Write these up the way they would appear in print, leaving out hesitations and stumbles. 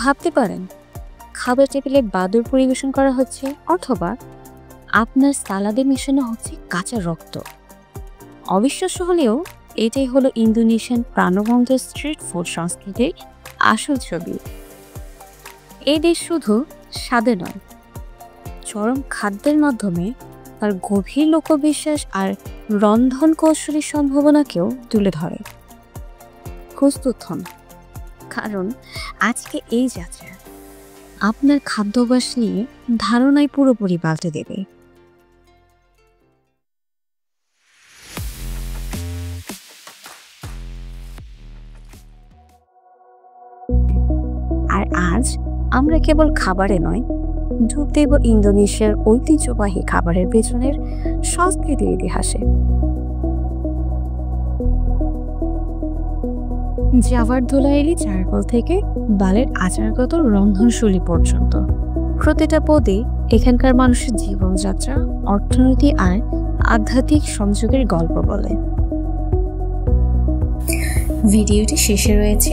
ভাবতে পারেন খাবার টেবিলে বাদুড় পরিবেশন করা হচ্ছে, অথবা আপনার সালাদে মেশানো হচ্ছে কাঁচা রক্ত। অবিশ্বাস্য হলেও এটাই হলো ইন্দোনেশিয়ান প্রাণবন্ত স্ট্রিট ফুড সংস্কৃতির আসল ছবি। এই দেশ শুধু স্বাদে নয়, চরম খাদ্যের মাধ্যমে তার গভীর লোকবিশ্বাস আর রন্ধন কৌশলের সম্ভাবনাকেও তুলে ধরে। প্রস্তুত হন, কারণ আজকে এই যাত্রা আপনার খাদ্যাভ্যাস নিয়ে ধারণায় পুরোপুরি পাল্টে দেবে। আর আজ আমরা কেবল খাবারে নয়, ডুব দেব ইন্দোনেশিয়ার ঐতিহ্যবাহী খাবারের পেছনের সংস্কৃতির ইতিহাসে। জাভার ধুলাইলি চারকোল থেকে বালের আচারগত রন্ধনশৈলী পর্যন্ত প্রতিটা পদে এখানকার মানুষের জীবনযাত্রা, অর্থনীতি আর আধ্যাত্মিক সংযোগের গল্প বলে। ভিডিওটি শেষে রয়েছে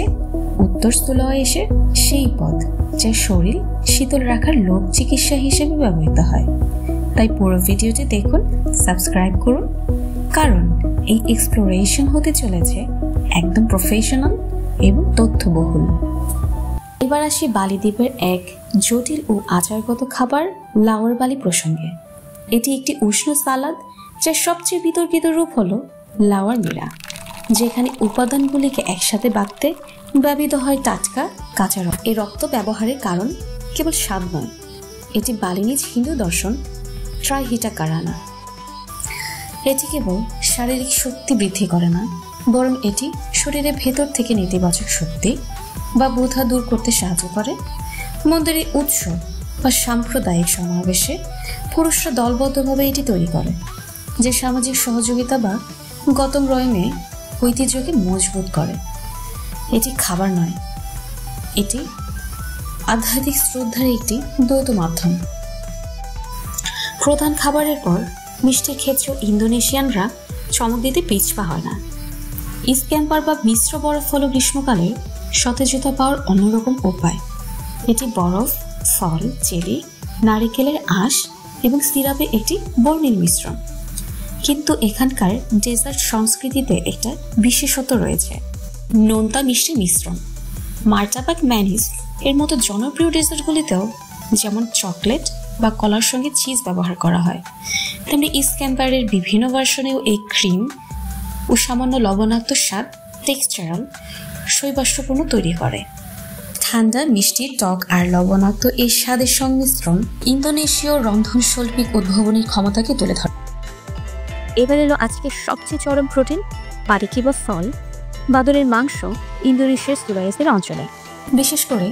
উত্তর সুলাওয়েসির সেই পদ যা শরীর শীতল রাখার লোক চিকিৎসা হিসেবে ব্যবহৃত হয়। তাই পুরো ভিডিওটি দেখুন, সাবস্ক্রাইব করুন, কারণ এই এক্সপ্লোরেশন হতে চলেছে একদম প্রফেশনাল এবং তথ্যবহুল। এবার আসি বালি দ্বীপের এক জটিল ও আচারগত খাবার লাওয়ার বালি প্রসঙ্গে। এটি একটি উষ্ণ সালাদ যার সবচেয়ে বিতর্কিত রূপ হলো লাওয়ার মিরা, যেখানে উপাদানগুলিকে একসাথে বাঁধতে ব্যবহৃত হয় টাটকা কাঁচা রক্ত। এই রক্ত ব্যবহারের কারণ কেবল স্বাদ নয়, এটি বালিনিজ হিন্দু দর্শন ট্রাইহিটাকারানা। এটি কেবল শারীরিক শক্তি বৃদ্ধি করে না, বরং এটি শরীরের ভেতর থেকে নেতিবাচক শক্তি বা বোঝা দূর করতে সাহায্য করে। মন্দিরের উৎসব বা সাম্প্রদায়িক সমাবেশে পুরুষরা দলবদ্ধভাবে এটি তৈরি করে, যে সামাজিক সহযোগিতা বা গতম রয়মে ঐতিহ্যকে মজবুত করে। এটি খাবার নয়, এটি আধ্যাত্মিক শ্রদ্ধার একটি দ্বৈত মাধ্যম। প্রধান খাবারের পর মিষ্টির ক্ষেত্রেও ইন্দোনেশিয়ানরা চমক দিতে পিছপা হয় না। ইস্ক্যাম্পার বা মিশ্র বরফ হল গ্রীষ্মকালের সতেজতা পাওয়ার অন্যরকম উপায়। এটি বরফ, ফল, চেরি, নারিকেলের আঁশ এবং সিরাপের একটি বর্ণিল মিশ্রণ। কিন্তু এখানকার ডেজার্ট সংস্কৃতিতে একটা বিশেষত্ব রয়েছে, নোনতা মিষ্টি মিশ্রণ। মার্টাবাক ম্যানিস এর মতো জনপ্রিয় ডেজার্টগুলিতেও যেমন চকলেট বা কলার সঙ্গে চিজ ব্যবহার করা হয়, তেমনি ইস্ক্যাম্পারের বিভিন্ন ভার্সনেও এই ক্রিম ও সামান্য লবণাক্ত স্বাদ টেক্সচারাল শৈবাষ্ট্যপূর্ণ তৈরি করে। ঠান্ডা, মিষ্টি, টক আর লবণাক্ত এই স্বাদের সংমিশ্রণ ইন্দোনেশীয় রন্ধনশৈল্পিক উদ্ভাবনের ক্ষমতাকে তুলে ধরে। এবার এলো আজকের সবচেয়ে চরম প্রোটিন, পারিকি বা ফল, বাদুড়ের মাংস ইন্দোনেশিয়ার সুলাওয়েসির অঞ্চলে। বিশেষ করে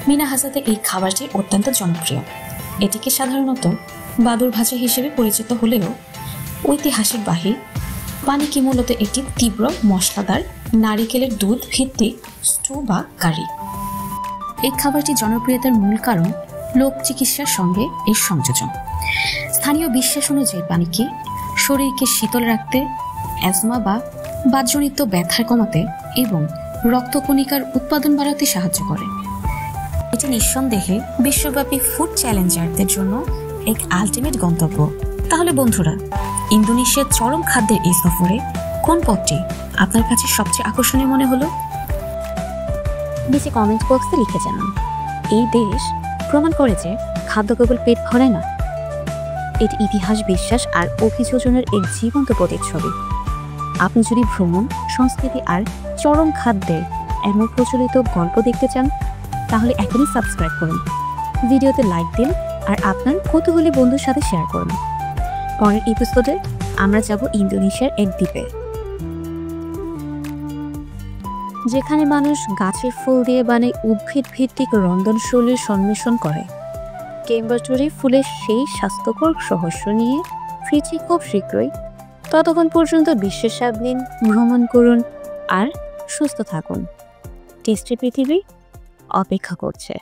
মিনাহাসাতে এই খাবারটি অত্যন্ত জনপ্রিয়। এটিকে সাধারণত বাদুড় ভাজা হিসেবে পরিচিত হলেও ঐতিহাসিক বাহির পানিকি মূলত একটি তীব্র মশলাদার নারিকেলের দুধ ভিত্তিক স্টু বা কারি। এই খাবারটি জনপ্রিয়তার মূল কারণ লোক চিকিৎসার সঙ্গে এর সংযোজন। স্থানীয় বিশ্বাস অনুযায়ী পানিকি শরীরকে শীতল রাখতে, অ্যাজমা বা বাতজনিত ব্যথা কমাতে এবং রক্তকণিকার উৎপাদন বাড়াতে সাহায্য করে। এটি নিঃসন্দেহে বিশ্বব্যাপী ফুড চ্যালেঞ্জারদের জন্য এক আল্টিমেট গন্তব্য। তাহলে বন্ধুরা, ইন্দোনেশিয়ার চরম খাদ্যের এই সফরে কোন পথটি আপনার কাছে সবচেয়ে আকর্ষণীয় মনে হলো? নিচে কমেন্ট বক্সে লিখে জানান। এই দেশ প্রমাণ করে যে খাদ্য কেবল পেট ভরে না, এটি ইতিহাস, বিশ্বাস আর অভিযোজনের এক জীবন্ত প্রতিচ্ছবি। আপনি যদি ভ্রমণ, সংস্কৃতি আর চরম খাদ্যের এমন প্রচলিত গল্প দেখতে চান, তাহলে এখনই সাবস্ক্রাইব করুন, ভিডিওতে লাইক দিন আর আপনার কৌতূহলী বন্ধুর সাথে শেয়ার করুন। পরের এপিসোডে আমরা যাব ইন্দোনেশিয়ার এক দ্বীপে, যেখানে মানুষ গাছের ফুল দিয়ে বানায় উদ্ভিদ ভিত্তিক রন্ধনশৈলীর সংমিশ্রণ করে। কেম্বারটুরি ফুলের সেই স্বাস্থ্যকর রহস্য নিয়ে ফিরছি খুব শীঘ্রই। ততক্ষণ পর্যন্ত বিশ্বের স্বাদ নিন, ভ্রমণ করুন আর সুস্থ থাকুন। টেস্টি পৃথিবী অপেক্ষা করছে।